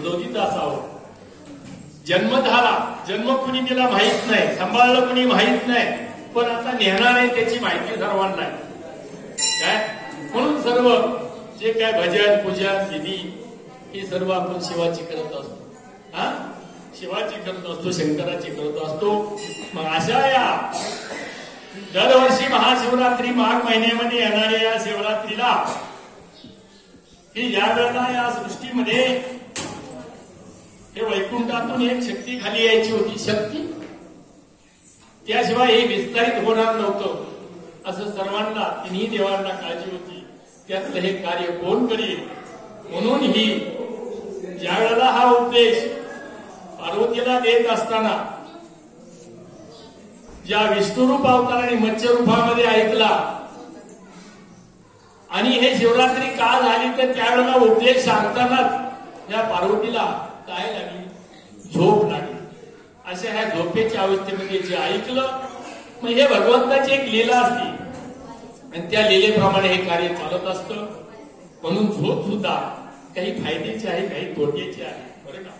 सदोदित असावं. जन्म झाला, जन्म कुणी तिला माहित नाही, सांभाळलं कुणी माहित नाही, पण आता नेणार आहे त्याची माहिती सर्वांना आहे. काय म्हणून सर्व जे काय भजन पूजन विधी ही सर्व आपण शिवाची करत असतो. हा, शिवाची करत असतो, शंकराची करत असतो. मग अशा या दरवर्षी महाशिवरात्री माघ महिन्यामध्ये येणाऱ्या या शिवरात्रीला ही ज्या वेळेला या सृष्टीमध्ये हे वैकुंठातून एक शक्ती खाली यायची होती, शक्ती त्याशिवाय हे विस्तारित होणार नव्हतं असं सर्वांना तिन्ही देवांना काळजी होती. त्यातलं हे कार्य कोण करील म्हणून ही ज्या वेळेला हा उपदेश पार्वतीला देत असताना ज्या विष्णुरूप अवताराने मत्स्य रूपामध्ये ऐकला आणि हे शिवरात्री का झाली तर त्यावेळेला उपदेश सांगतानाच या पार्वतीला काय लागली, झोप लागली. अशा ह्या झोपेच्या अवस्थेमध्ये जे ऐकलं, मग हे भगवंताची एक लीला असते आणि त्या लीलेप्रमाणे हे कार्य चालत असतं. म्हणून झोप सुद्धा काही फायद्याची आहे, काही तोट्याची आहे, बरं का.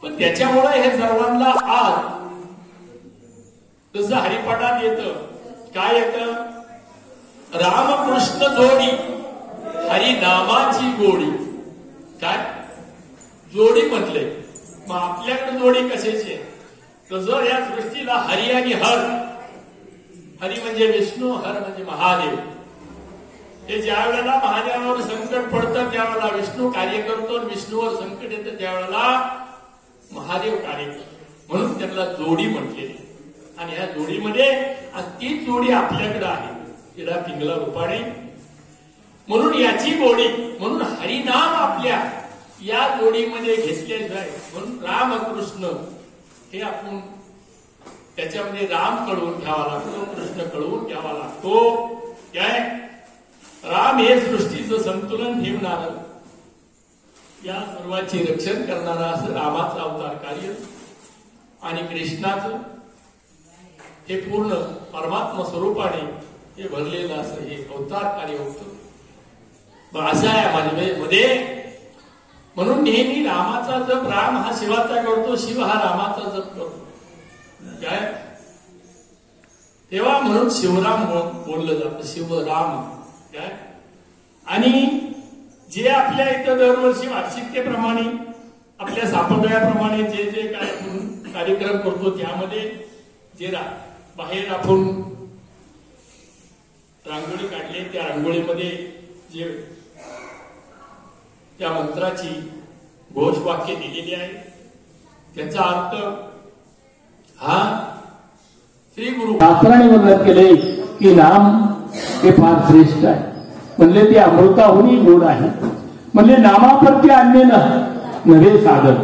पण त्याच्यामुळे हे सर्वांना आज जसं हरिपाठात येतं, काय येतं, रामकृष्ण जोडी हरिनामाची गोडी. काय जोडी म्हटले, मग आपल्याकडे जोडी कशाची आहे, तसं या सृष्टीला हरी आणि हर, हरी म्हणजे विष्णू, हर म्हणजे महादेव. हे ज्या वेळेला महादेवावर संकट पडतं त्यावेळेला विष्णू कार्य करतो, विष्णूवर संकट येतं त्यावेळेला महादेव कार्य करतो. म्हणून त्यांना जोडी म्हटलेली. आणि ह्या जोडीमध्ये ती जोडी आपल्याकडे आहे, तिला पिंगला रूपाने, म्हणून याची गोडी, म्हणून हरिनाम आपल्या या जोडीमध्ये घेतल्याशिवाय, म्हणून रामकृष्ण हे आपण त्याच्यामध्ये राम कळवून घ्यावा लागतो, कृष्ण कळवून घ्यावा लागतो. काय राम हे सृष्टीचं संतुलन ठेवणार, या सर्वांचे रक्षण करणारा असं रामाचं अवतार कार्य, आणि कृष्णाचं हे पूर्ण परमात्मा स्वरूपाने हे भरलेलं असं हे अवतार कार्य होतं. अशा या मध्ये म्हणून नेहमी रामाचा जप, राम हा शिवाचा करतो, शिव हा रामाचा जप करतो. काय तेव्हा म्हणून शिवराम बोललं जातं, शिवराम. काय आणि जे आपल्या इथं दरवर्षी वार्षिकतेप्रमाणे आपल्या सापडल्याप्रमाणे जे जे काय आपण कार्यक्रम करतो त्यामध्ये जे बाहेर आपण रांगोळी काढली, त्या रांगोळीमध्ये जे त्या मंत्राची घोषवाक्य दिलेली आहे त्याचा अर्थ हा श्री गुरु शास्त्राने वर्णन केले की नाम हे फार श्रेष्ठ आहे. म्हणले ते अमृताहूनही गोड आहे. म्हणले नामाप्रती अन्य नव्हे साधन.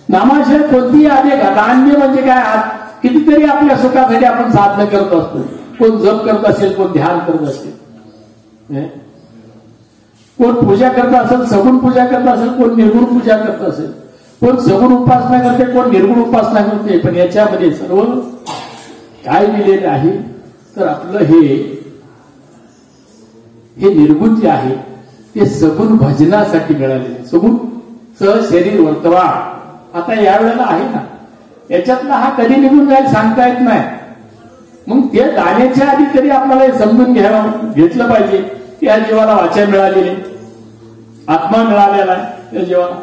नामाशिवाय कोणतीही आले का, अन्य म्हणजे काय, कितीतरी आपल्या सुखासाठी आपण साधना करत असतो. कोण जप करत असेल, कोण ध्यान करत असेल, कोण पूजा करत असेल, सगुण पूजा करत असेल, कोण निर्गुण पूजा करत असेल, कोण सगुण उपासना करते, कोण निर्गुण उपासना करते. पण याच्यामध्ये सर्व काय दिलेलं आहे तर आपलं हे निर्गुण जे आहे ते सगुण भजनासाठी मिळालेले. सगुण शरीर वर्तवा आता यावेळेला आहे ना, याच्यातला हा कधी निघून जाईल सांगता येत नाही. मग ते जाण्याच्या आधी तरी आपल्याला हे समजून घेतलं पाहिजे की या जीवाला वाचा मिळालेली, आत्मा मिळालेला आहे. त्या जीवाला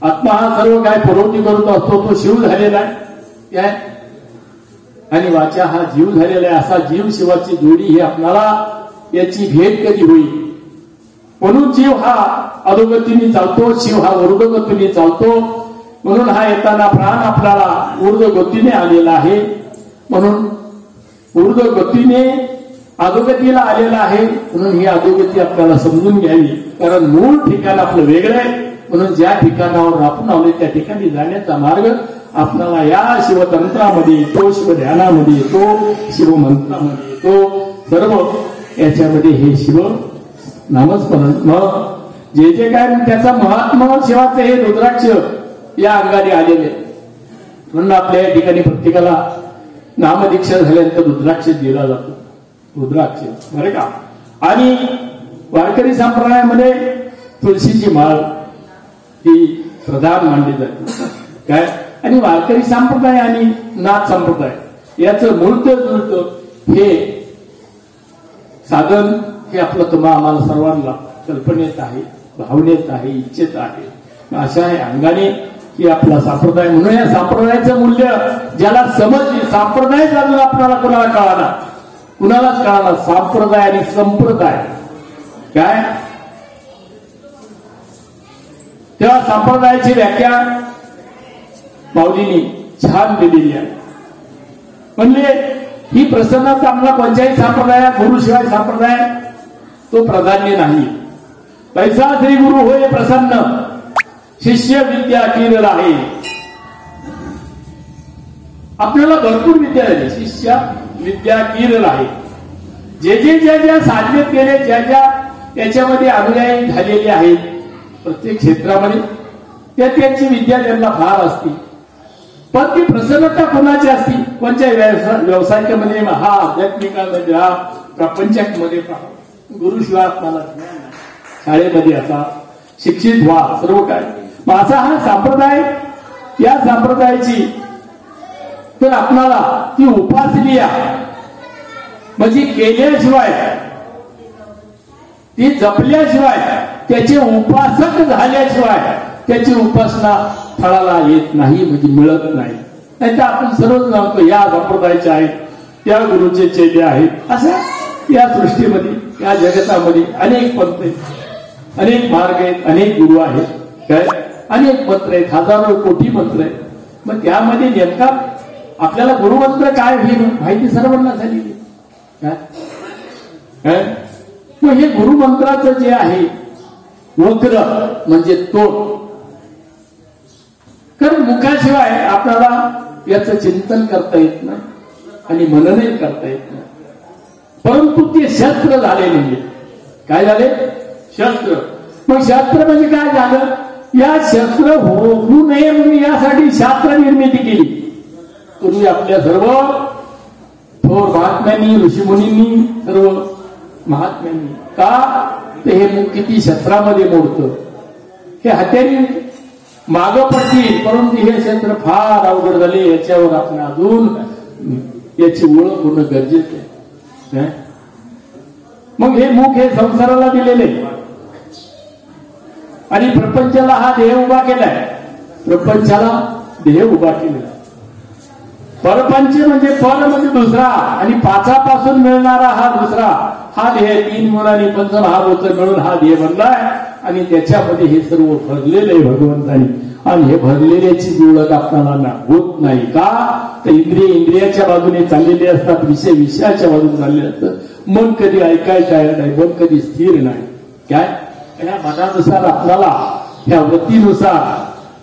आत्मा हा सर्व काय पुरवठी करत असतो, तो शिव झालेला आहे काय, आणि वाचा हा जीव झालेला आहे. असा जीव शिवाची जोडी ही आपल्याला याची भेट कधी होईल. म्हणून जीव हा अधोगतीने चालतो, शिव हा ऊर्ध्वगतीने चालतो. म्हणून हा येताना प्राण आपल्याला ऊर्ध्वगतीने आलेला आहे. म्हणून ऊर्ध्वगतीने अधोगतीला आलेला आहे. म्हणून ही अधोगती आपल्याला समजून घ्यावी, कारण मूळ ठिकाण आपलं वेगळं आहे. म्हणून ज्या ठिकाणावर आपण आलो त्या ठिकाणी जाण्याचा मार्ग आपल्याला या शिवतंत्रामध्ये येतो, शिवध्यानामध्ये येतो, शिवमंत्रामध्ये येतो. सर्व याच्यामध्ये हे शिव नामस्मरण मग जे काय त्याचा महात्मा शिवाचं हे रुद्राक्ष या अंगाने आलेले. म्हणून आपल्या या ठिकाणी प्रत्येकाला नामदीक्षा झाल्यानंतर रुद्राक्ष दिला जातो. रुद्राक्ष बरे का. आणि वारकरी संप्रदायामध्ये तुळशीची माळ, ती प्रधान मानली जाते. काय आणि वारकरी संप्रदाय आणि नाथ संप्रदाय याचं मूळत हे साधन हे आपलं तुम्हा आम्हाला सर्वांना कल्पनेत आहे, भावनेत आहे, इच्छेत आहे. अशा अंगाने की आपला संप्रदाय म्हणून या संप्रदायाचं मूल्य ज्याला समजली, संप्रदाय अजून आपल्याला कुणाला कळाला, कुणालाच कळाला. संप्रदाय आणि संप्रदाय काय, तेव्हा संप्रदायाची व्याख्या माऊलींनी छान दिलेली आहे. म्हणजे ही प्रसन्नता आम्हाला कोणत्याही संप्रदायात, गुरुशिवाय संप्रदाय तो प्राधान्य नाही. पैसा श्री गुरु होय प्रसन्न, शिष्य विद्या कीर आहे. आपल्याला भरपूर विद्या झाली, शिष्य विद्या कीर आहे. जे जे ज्या ज्या साधनेत गेले, ज्या ज्या याच्यामध्ये अनुयायी झालेले आहेत प्रत्येक क्षेत्रामध्ये, त्या त्यांची विद्या त्यांना फार असते. पण ती प्रसन्नता कोणाची असती, कोणत्या व्यवसायामध्ये, हा आध्यात्मिकामध्ये, हा प्रपंचामध्ये पहा, गुरुशिवाय आपल्याला ज्ञान नाही. शाळेमध्ये असा शिक्षित व्हा, सर्व काय. मग असा हा संप्रदाय, या संप्रदायाची तर आपणाला ती उपासली म्हणजे केल्याशिवाय, ती जपल्याशिवाय, त्याचे उपासक झाल्याशिवाय त्याची उपासना फळाला येत नाही, म्हणजे मिळत नाही. नाही तर आपण सर्वच जाणतो या संप्रदायाचे आहेत, त्या गुरुचे चेले आहेत. अशा या सृष्टीमध्ये, या जगतामध्ये अनेक पंथ आहेत, अनेक मार्ग आहेत, अनेक गुरु आहेत, काय अनेक मंत्र आहेत, हजारो कोटी मंत्र आहेत. मग त्यामध्ये नेमका आपल्याला गुरुमंत्र काय ही माहिती सर्वांना झालेली काय. मग हे गुरुमंत्राचं जे आहे वक्र म्हणजे तोड, कारण मुखाशिवाय आपल्याला याचं चिंतन करता येत नाही आणि मननही करता येत नाही. परंतु ते शस्त्र झाले म्हणजे काय झाले, शस्त्र. मग शस्त्र म्हणजे काय झालं, या शस्त्र होऊ नये म्हणून यासाठी शास्त्र निर्मिती केली. पूर्वी आपल्या सर्व थोर महात्म्यांनी, ऋषीमुनींनी, सर्व महात्म्यांनी, का ते हे मुख किती शस्त्रामध्ये मोडतं, हे हत्यारी मागं पडतील, परंतु हे शस्त्र फार अवघड झाले. याच्यावर आपण अजून याची ओळख होणं गरजेचं आहे. मग हे मुख हे संसाराला दिलेले आणि प्रपंचाला हा देह उभा केलाय, प्रपंचाला देह उभा केलेला. परपंच म्हणजे पर म्हणजे दुसरा आणि पाचापासून मिळणारा हा दुसरा, हा देह 3 गुण आणि पंचमहाभूत मिळून हा देह बनलाय आणि त्याच्यामध्ये हे सर्व भरलेलं आहे भगवंतानी. आणि हे भरलेल्याची ओळख आपल्याला होत नाही का, तर इंद्रियाच्या बाजूने चाललेले असतात, विषय विषयाच्या बाजूने चालले असतात. मन कधी ऐकायचं नाही, मन कधी स्थिर नाही. काय ह्या मनानुसार आपल्याला, ह्या वृत्तीनुसार,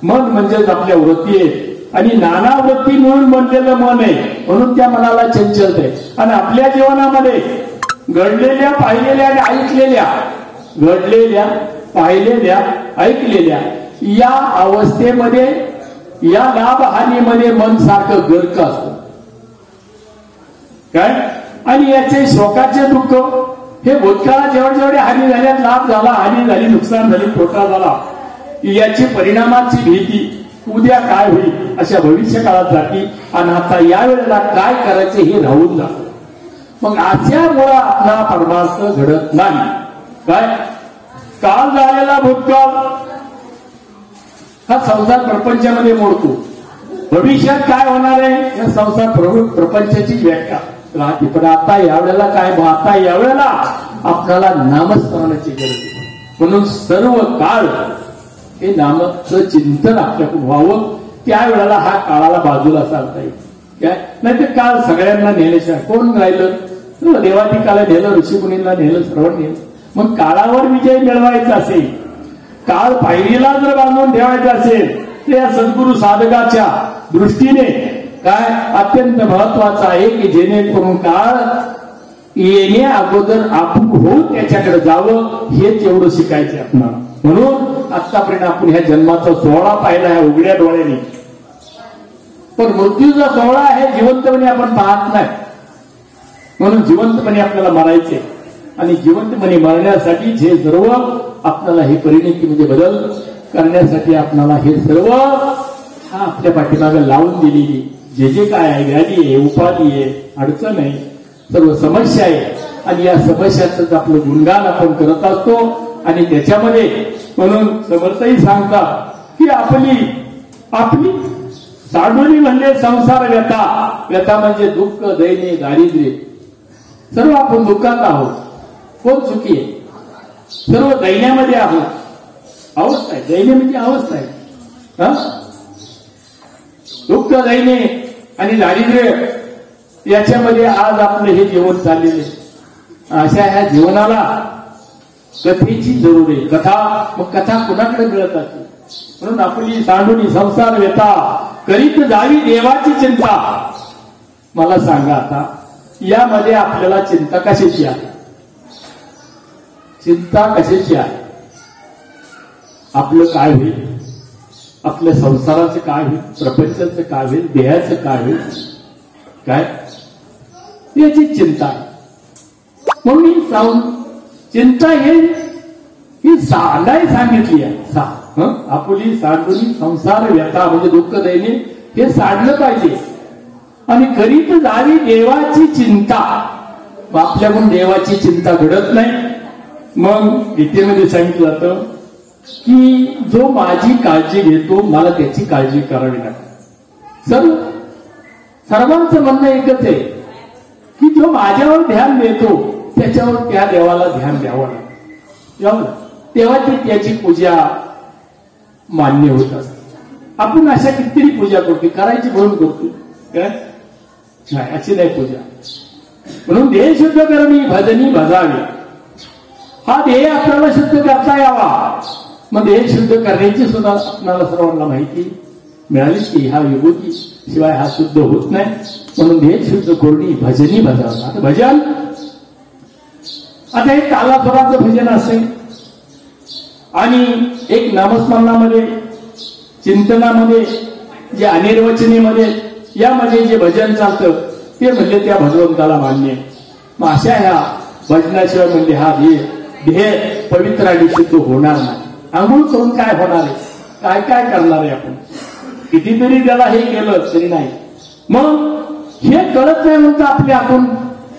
मन म्हणजेच आपल्या वृत्ती आहे आणि नाना वृत्ती मिळून बनलेलं मन आहे, म्हणून त्या मनाला चंचलत आहे. आणि आपल्या जीवनामध्ये घडलेल्या, पाहिलेल्या आणि ऐकलेल्या, घडलेल्या, पाहिलेल्या, ऐकलेल्या या अवस्थेमध्ये, या लाभ हानीमध्ये मन सारखं गर्क असतं काय. आणि याचे शोकाचे दुःख हे भूतकाळात जेवढे जेवढे हानी झाल्या, लाभ झाला, हानी झाली, नुकसान झाली, तोटा झाला, याची परिणामाची भीती, उद्या काय होईल अशा भविष्य काळात जाती. आणि आता या वेळेला काय करायचे हे राहून जातं. मग अशामुळे आपला परमार्थ घडत नाही. काय काल झालेला भूतकाळ हा संसार प्रपंचामध्ये मोडतो. भविष्यात काय होणार आहे या संसार प्रपंचाची व्याख्या राहते. पण आता यावेळेला काय, आता यावेळेला आपल्याला नामस्मरणाची गरज आहे. म्हणून सर्व काळ हे नामाचं चिंतन आपल्याकडून व्हावं. त्यावेळेला हा काळाला बाजूला सारता येईल. काय नाही तर काळ सगळ्यांना नेल्याशिवाय कोण राहिलं, देवाधिकाला नेलं, ऋषीमुनींना नेलं, सर्व नेलं. मग काळावर विजय मिळवायचा असेल, काळ पायरीला जर बांधून ठेवायचा असेल, तर या सद्गुरु साधकाच्या दृष्टीने काय अत्यंत महत्वाचं आहे की जेणेकरून काळ येण्या अगोदर आपण होऊन त्याच्याकडे जावं, हेच एवढं शिकायचं आपल्याला. म्हणून आतापर्यंत आपण ह्या जन्माचा सोहळा पाहिला ह्या उघड्या डोळ्याने, पण मृत्यूचा सोहळा आहे जिवंतपणे आपण पाहत नाही. म्हणून जिवंतपणे आपल्याला मरायचे आणि जिवंतपणे मरण्यासाठी जे सर्व आपल्याला हे परिणिती म्हणजे बदल करण्यासाठी आपल्याला हे सर्व हा आपल्या पाठीमागे लावून दिलेली जे काय आहे, व्याधी आहे, उपाधी आहे, अडचण आहे, सर्व समस्या आहे, आणि या समस्यांच आपलं गुणगान आपण करत असतो. आणि त्याच्यामध्ये म्हणून समर्थही सांगतात की आपली साडोली म्हणजे संसार व्यथा. व्यथा म्हणजे दुःख, दैन्य, दारिद्र्य. सर्व आपण दुःखात आहोत. कोण सुखी आहे? सर्व दैन्यामध्ये आहोत. अवस्था आहे, दैन्य म्हणजे अवस्था आहे. दुःख, दैन्य आणि दारिद्र्य याच्यामध्ये आज आपलं हे जीवन चाललेले. अशा ह्या जीवनाला कथेची जरूर आहे. मग कथा कुणाकडे मिळत असते? म्हणून आपली सांडूनी संसार व्यथा करीत जावी देवाची चिंता. मला सांगा आता यामध्ये आपल्याला चिंता कशाची आहे? चिंता कशाची आहे? आपलं काय होईल? आपल्या संसाराचं काय होईल? प्रपंचाचं काय होईल? देहाचं काय होईल? काय याची चिंता आहे. म्हणून चिंता ही सांगाय सांगितली आहे. आपली सांडूनी संसार व्यथा म्हणजे दुःख दैन्य हे साडलं पाहिजे. आणि करीत जावी देवाची चिंता. आपल्याकडून देवाची चिंता घडत नाही. मग गीतेमध्ये सांगितलं जातं की जो माझी काळजी घेतो मला त्याची काळजी करावी लागते. सर्वांचं म्हणणं एकच आहे की जो माझ्यावर ध्यान देतो त्याच्यावर त्या देवाला ध्यान द्यावं लागतं. तेव्हा ती त्याची पूजा मान्य होत असते. आपण अशा कितीतरी पूजा करतो, करायची म्हणून करतो काय नाही, अशी नाही पूजा. म्हणून देह शुद्ध करणी भजनी भजावी. हा देह आपल्याला शुद्ध करता यावा. मग देह शुद्ध करण्याची सुद्धा आपल्याला सर्वांना माहिती मिळाली की हा विभूती शिवाय हा शुद्ध होत नाही. म्हणून देह शुद्ध करणी भजनी भजावी. आता भजन, आता एक तालासुराचं भजन असेल आणि एक नामस्मरणामध्ये, चिंतनामध्ये, जे अनिर्वचनीमध्ये यामध्ये जे भजन चालतं ते म्हणजे त्या भगवंताला मान्य. मग अशा ह्या भजनाशिवाय म्हणजे हा देह पवित्र आणि शुद्ध होणार नाही. आंघोळ करून काय होणार आहे? काय काय करणार आहे आपण? कितीतरी त्याला हे केलं तरी नाही. मग हे कळत नाही म्हणतं आपले आपण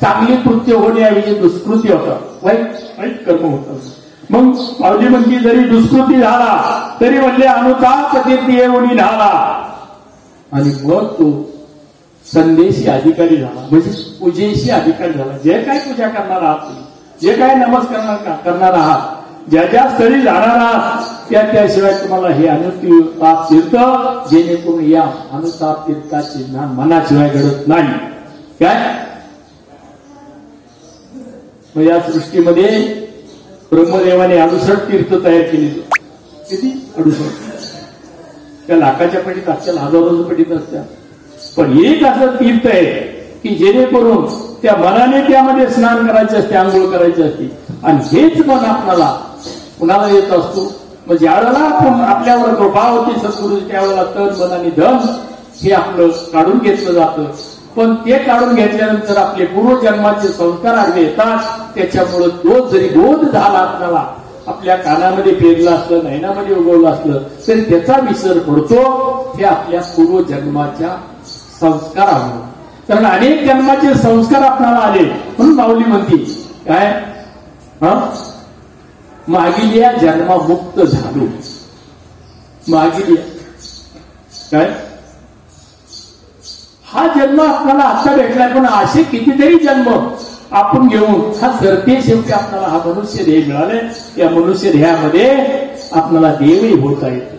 चांगली कृत्य होण्याऐवजी दुष्कृत्य होतं, वाईट कर्म होतं. मग माऊली म्हणती जरी दुष्कृती झाला तरी म्हणले अनुताप कीर्ती एवढी झाला. आणि मग तो संदेशी अधिकारी झाला, म्हणजे पूजेशी अधिकारी झाला. जे काय पूजा करणार आहात, जे काय नमस्कार करणार आहात, ज्या ज्या स्थळी जाणार आहात त्याशिवाय तुम्हाला हे अनुताप तीर्थ जेणेकरून या अनुताप तीर्थाचे ज्ञान मनाशिवाय घडत नाही. काय मग या सृष्टीमध्ये ब्रह्मदेवाने 68 तीर्थ तयार केली. किती? 68. त्या लाखाच्या पटीत असतील, हजारोच्या पटीत असत्या. पण एक असं तीर्थ आहे की जेणेकरून त्या मनाने त्यामध्ये स्नान करायचे असते, आंघोळ करायची असते. आणि हेच मन आपल्याला कुणाला येत असतो. मग ज्यावेळेला आपण आपल्यावर कृपा होती सद्गुरू त्यावेळेला तन मन आणि धन हे आपलं काढून घेतलं जातं. पण ते काढून घेतल्यानंतर आपले पूर्वजन्माचे संस्कार आडवे येतात. त्याच्यामुळं तो जरी बोध झाला आपल्याला, आपल्या कानामध्ये पेरलं असलं, नयनामध्ये उगवलं असलं तरी त्याचा विसर पडतो. हे आपल्या पूर्वजन्माच्या संस्कारामुळे. कारण अनेक जन्माचे संस्कार आपल्याला आले म्हणून माऊली म्हणती काय, मागिल्या जन्ममुक्त झालो. मागिल्या काय, हा जन्म आपल्याला आता भेटला, पण असे कितीतरी जन्म आपण घेऊन हा सरते शेवटी आपल्याला हा मनुष्य देह मिळाले. या मनुष्य देहामध्ये आपल्याला देवही होता येते,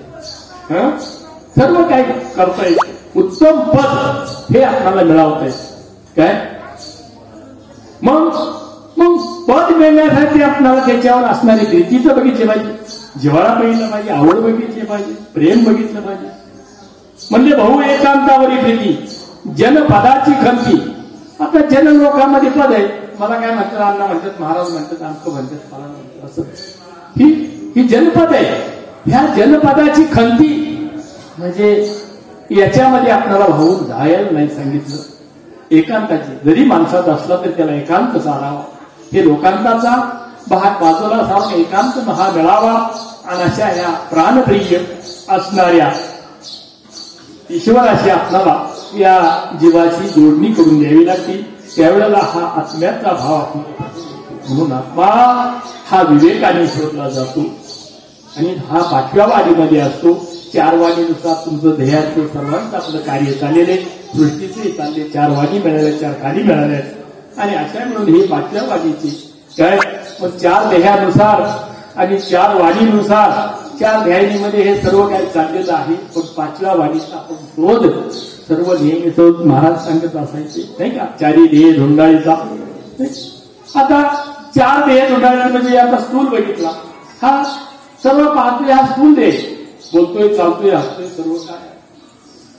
सर्व काही करता येते. उत्तम पद हे आपल्याला मिळवता येते. काय मग पद मिळण्यासाठी आपल्याला त्याच्यावर असणारी प्रीतीचं बघितले पाहिजे, जिव्हाळा बघितलं पाहिजे, आवड बघितली पाहिजे, प्रेम बघितलं पाहिजे. म्हणजे भाऊ एकांतावरी प्रीती, जनपदाची खंती. आता जन लोकांमध्ये पद आहे, मला काय म्हणतात, अण्णा म्हणतात, महाराज म्हणतात, आमचं म्हणतात, मला म्हणतात, असं ही जनपद आहे. ह्या जनपदाची खंती म्हणजे याच्यामध्ये आपल्याला भाऊन जायला नाही सांगितलं. एकांताची जरी माणसात असला तरी त्याला एकांत सारावा. हे लोकांताचा बाजूला सारून एकांत हा मिळावा. आणि अशा या प्राणप्रिय असणाऱ्या ईश्वराशी आपल्याला या जीवाची जोडणी करून द्यावी लागते. त्यावेळेला हा आत्म्याचा भाव आपल्याला म्हणून आत्मा हा विवेकाने शोधला जातो आणि हा 5व्या वाणीमध्ये असतो. 4 वाणीनुसार तुमचं ध्येयाचं सर्वांचं आपलं कार्य चाललेले, सृष्टीचे चालले. 4 वाणी मिळाल्या, 4 खाली मिळाल्या आणि अशा मिळून हे 5व्या वाणीची काय मग 4 ध्येयानुसार आणि 4 वाणीनुसार 4 ध्यानीमध्ये हे सर्व काही चाललेलं आहे. पण 5व्या वाणीचा आपण शोध सर्व नेहमी शोध महाराज सांगत असायचे नाही का. 4 ध्येय धुंडाळीचा. आता 4 ध्येय धुंडाळी म्हणजे आता स्थूल बघितला, हा सर्व पाहतोय, हा स्थूल देह बोलतोय, चालतोय, हसतोय, सर्व काय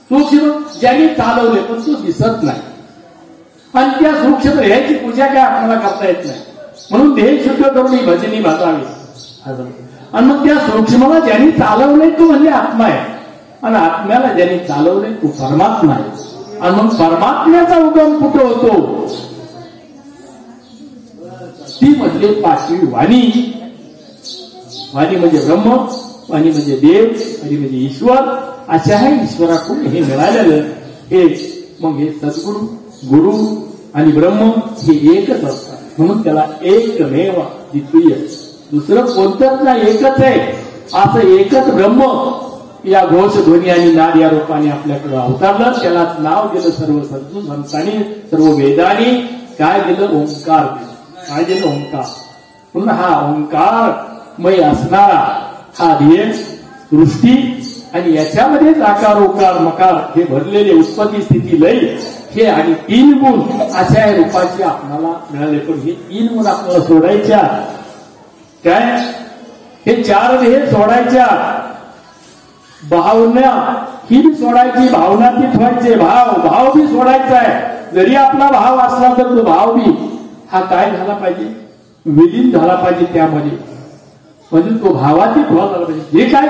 सूक्ष्म ज्यांनी चालवले पण तो दिसत नाही. आणि त्या सूक्ष्म ध्येयाची पूजा काय आपल्याला करता येत नाही. म्हणून देह शुद्ध करून ही भजनी भाजावी. आणि मग त्या सूक्ष्माला ज्यांनी चालवलंय तो म्हणजे आत्मा आहे आणि आत्म्याला ज्यांनी चालवलंय तो परमात्मा आहे. आणि मग परमात्म्याचा उगम कुठं होतो ती म्हणजे 5वी वाणी. वाणी म्हणजे ब्रह्म, वाणी म्हणजे देव, वाणी म्हणजे ईश्वर. अशा हे ईश्वराकडून हे मिळालेलं हे मग हे सद्गुरु, गुरु आणि ब्रह्म हे एकच असतात. म्हणून त्याला एकमेव द्वितीय, दुसरं कोणतंच नाही, एकच आहे. असं एकच ब्रह्म या घोष ध्वनी आणि नाद या रूपाने आपल्याकडे अवतारलं. त्यालाच नाव दिलं सर्व संतू संतांनी, सर्व वेदांनी. काय दिलं? ओंकार दिलं. काय दिलं? ओंकार. म्हणून हा ओंकारमय असणारा हा ध्येय सृष्टी आणि याच्यामध्येच आकार उकार मकार हे भरलेले उत्पत्ती स्थिती लय हे आणि 3 गुण अशा या रूपाची आपल्याला मिळाले. पण हे 3 गुण आपल्याला सोडायच्या काय, हे 4 ध्येय सोडायच्या. भावना ही बी सोडायची, भावनातीत व्हायचे. भाव बी सोडायचा आहे. जरी आपला भाव असला तर तो भाव बी हा काय झाला पाहिजे, विलीन झाला पाहिजे त्यामध्ये. म्हणजे तो भावातीत व्हायला पाहिजे. जे काय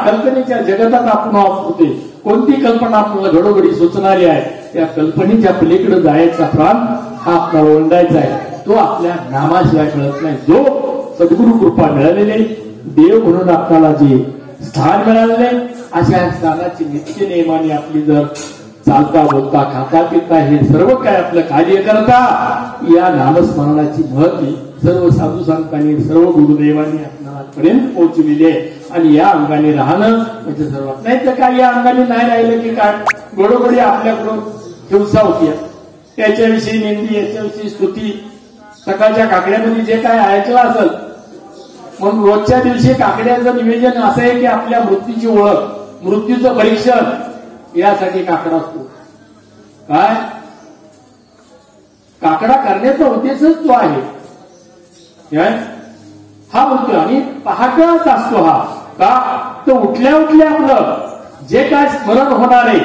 कल्पनेच्या जगतात आपण होते, कोणती कल्पना आपल्याला घडोघडी सुचणारी आहे त्या कल्पनेच्या पलीकडे जायचा प्राण हा आपल्याला ओंडायचा आहे. तो आपल्या नामाशिवाय कळत नाही. जो सद्गुरु कृपा मिळालेले देव म्हणून आपल्याला जे स्थान मिळालेले अशा स्थानाची नित्य नियमाने आपली जर चालता बोलता खाता पिता हे सर्व काय आपलं कार्य करता या नामस्मरणाची महती सर्व साधू संतांनी, सर्व गुरुदेवांनी आपल्याला पर्यंत पोहोचलेली आहे. आणि या अंगाने राहणं म्हणजे सर्वात नाही तर काय, या अंगाने नाही राहिलं की काय घडोघडी आपल्याकडून हिंसा होती. त्याच्याविषयी निंदी, याच्याविषयी स्तुती, सकाळच्या काकड्यामध्ये जे काय ऐकलं असेल. म्हणून रोजच्या दिवशी काकड्याचं निवेदन असं आहे की आपल्या मृत्यूची ओळख, मृत्यूचं परीक्षण यासाठी काकडा असतो. काय काकडा करण्याचा उद्देशच तो आहे. हा मृत्यू आणि पहाटच असतो हा का, तो उठल्या उठल्या आपलं जे काय स्मरण होणार आहे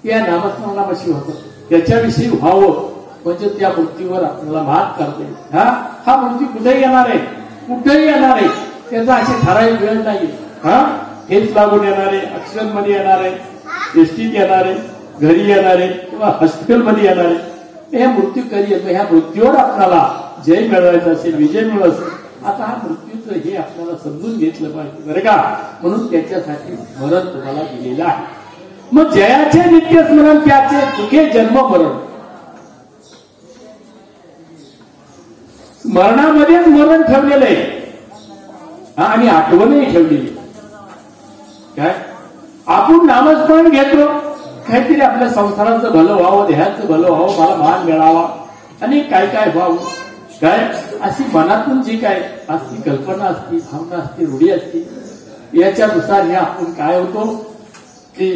त्या नामस्मरणापाशी होतं. त्याच्याविषयी व्हावं म्हणजे त्या मृत्यूवर आपल्याला मात करते. हा मृत्यू कुठेही येणार आहे, कुठेही येणार आहे. त्याचा अशी ठराविक वेळ नाही. हेच लागून येणार आहे, अक्षरमध्ये येणार आहे, एसटीत येणार आहे, घरी येणार आहे किंवा हॉस्पिटलमध्ये येणार आहे. ह्या मृत्यू कधी येतो, ह्या मृत्यूवर आपल्याला जय मिळवायचा असेल, विजय मिळवायचा असेल. आता हा मृत्यूचं हे आपल्याला समजून घेतलं पाहिजे बरं का. म्हणून त्याच्यासाठी स्मरण तुम्हाला दिलेलं आहे. मग जयाचे नित्य स्मरण, त्याचे चुके जन्म मरण. स्मरणामध्येच मरण ठेवलेलं आहे आणि आठवणही ठेवलेली. काय आपण नामस्मरण घेतो काहीतरी आपल्या संसाराचं भलं व्हावं, देहाचं भलं व्हावं, मला मान मिळावा आणि काय काय व्हावं. काय अशी मनातून जी काय असती कल्पना असती, भावना असती, रूढी असती, याच्यानुसार हे आपण काय होतो की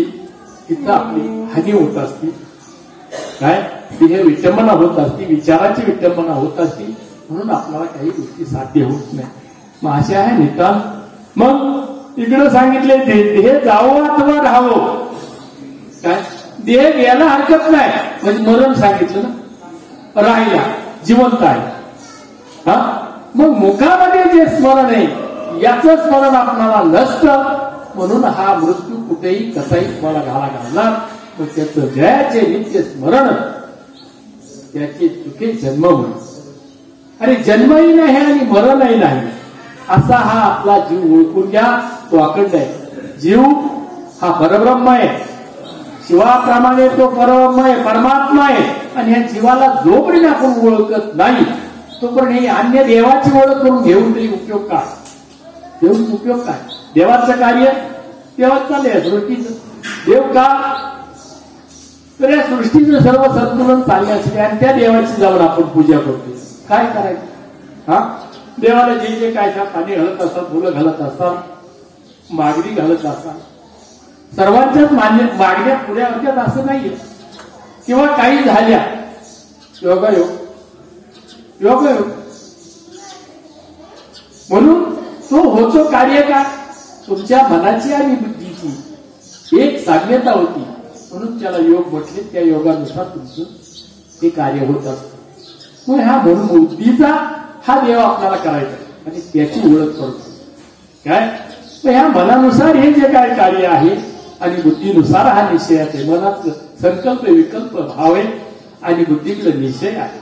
तिथं आपली हानी होत असती. काय हे विटंबना होत असती, विचाराची विटंबना होत असती. म्हणून आपल्याला काही गोष्टी साध्य होत नाही. मग असे आहे नितांत. मग इकडे सांगितले देह जावो अथवा राहावं. काय देह घ्यायला हरकत नाही म्हणजे मरण सांगितलं ना, राहिला जिवंत आहे. मग मुखामध्ये जे स्मरण आहे याचं स्मरण आपल्याला नसतं. म्हणून हा मृत्यू कुठेही कसाही तुम्हाला घालणार. मग त्याचं जयाचे नित्य स्मरण, त्याचे चुके जन्म म्हणून. अरे जन्मही नाही आणि मरणही नाही असा हा आपला जीव ओळखून घ्या. तो अखंड आहे. जीव हा परब्रह्म आहे. शिवाप्रमाणे तो परब्रह्म आहे, परमात्मा आहे. आणि ह्या जीवाला जोपर्यंत आपण ओळखत नाही तोपर्यंत ही अन्य देवाची ओळख करून घेऊन तरी उपयोग काय? देऊन उपयोग काय? देवाचं कार्य देवाच चाललंय, सृष्टीचं. देव का? तर या सृष्टीचं सर्व संतुलन चालण्यासाठी आणि त्या देवाची जाऊन आपण पूजा करतो. काय करायचं? हा, देवाला जे जे काय पाणी घालत असतात, फुलं घालत असतात, मागणी घालत असतात, सर्वांच्याच मागण्या पुऱ्या होत्यात असं नाहीये. किंवा काही झाल्या योगायोग योगायोग म्हणून तो होतो कार्य का? तुमच्या मनाची आणि बुद्धीची एक साम्यता होती म्हणून त्याला योग म्हटले. त्या योगानुसार तुमचं ते कार्य होत असतं. मग हा म्हणून बुद्धीचा हा देव आपल्याला करायचा आणि त्याची ओळख करतो. काय ह्या मनानुसार हे जे काय कार्य आहे आणि बुद्धीनुसार हा निश्चय आहे. मनात संकल्प विकल्प भाव आहे आणि बुद्धीकडे निश्चय आहे.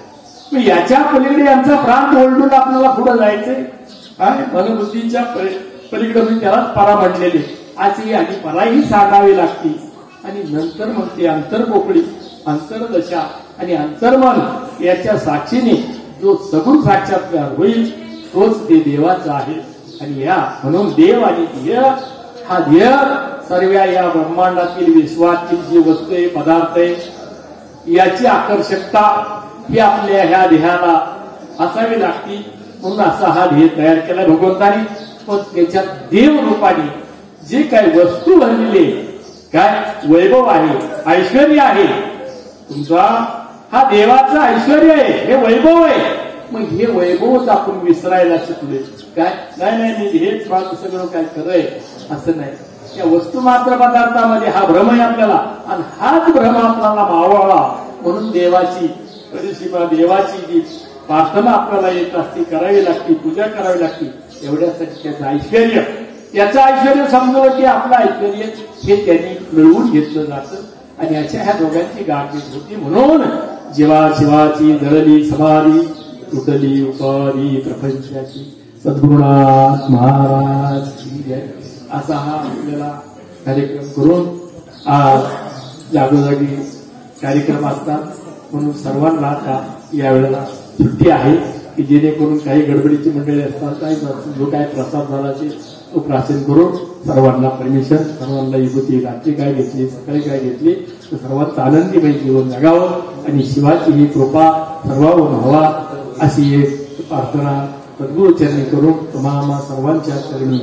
मग याच्या पलीकडे यांचा प्रांत ओळखून आपल्याला पुढे जायचंय. मनबुद्धीच्या पलीकडे मी त्यालाच परा म्हटलेले. आज ही आणि पराही सांगावी लागती आणि नंतर मग ते अंतर्पोकळी, अंतर्दशा आणि अंतर्मन याच्या साक्षीने जो सगुण साक्षात्कार होईल तोच ते देवाचा आहे. आणि या म्हणून देव आणि ध्येय हा ध्येय सर्व या ब्रह्मांडातील विश्वातील जी वस्तू आहे, पदार्थ आहे याची आकर्षकता ही आपल्या ह्या ध्येयाला असावी लागती. म्हणून असा हा ध्येय तयार केला भगवंताने. पण त्याच्यात देव रूपाने जे काही वस्तू भरलेली काय वैभव आहे, ऐश्वर्य आहे, तुमचा हा देवाचा ऐश्वर्य आहे, हे वैभव आहे. मग हे वैभवच आपण विसरायला शिकले. काय नाही हेच माझं सगळं काय खरंय असं नाही. या वस्तू मात्र पदार्थामध्ये हा भ्रम आहे आपल्याला आणि हाच भ्रम आपल्याला मावळला. म्हणून देवाची परिशिमा, देवाची जी प्रार्थना आपल्याला येत असते, करावी लागते, पूजा करावी लागते. एवढ्यासाठी त्याचं ऐश्वर्य, त्याचं ऐश्वर्य समजलं की आपलं ऐश्वर्य हे त्यांनी मिळवून घेतलं जातं आणि अशा ह्या दोघांची गाठभेट होती. म्हणून जीवा शिवाची जळली समाधी, तुटली उपाधी प्रपंचाची. सद्गुरुनाथ महाराज असा हा आपल्याला कार्यक्रम करून आज जागोजागी कार्यक्रम असतात. म्हणून सर्वांना आता यावेळेला सुट्टी आहे की जेणेकरून काही गडबडीची मंडळी असतात, जो काय प्रसाद झाला तो प्राशन करून सर्वांना परमिशन, सर्वांना विभूती रात्री काय घेतली, सकाळी काय घेतली, तर सर्वांचं आनंदीमय जीवन जगावं आणि शिवाची ही कृपा सर्वांवर व्हावा अशी एक प्रार्थना सद्गुरुचरणी करून तुम्हाला सर्वांच्या चरणी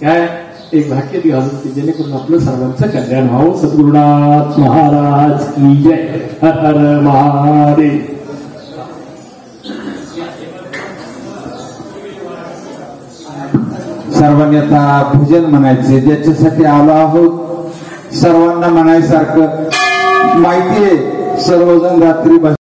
काय एक भाग्य घालून की जेणेकरून आपलं सर्वांचं कल्याण व्हावं. सद्गुरुनाथ महाराज की जय. हर हर महादेव. सर्वांनी आता भजन म्हणायचे, ज्याच्यासाठी आलो आहोत सर्वांना म्हणायसारखं माहितीये. सर्वजण रात्री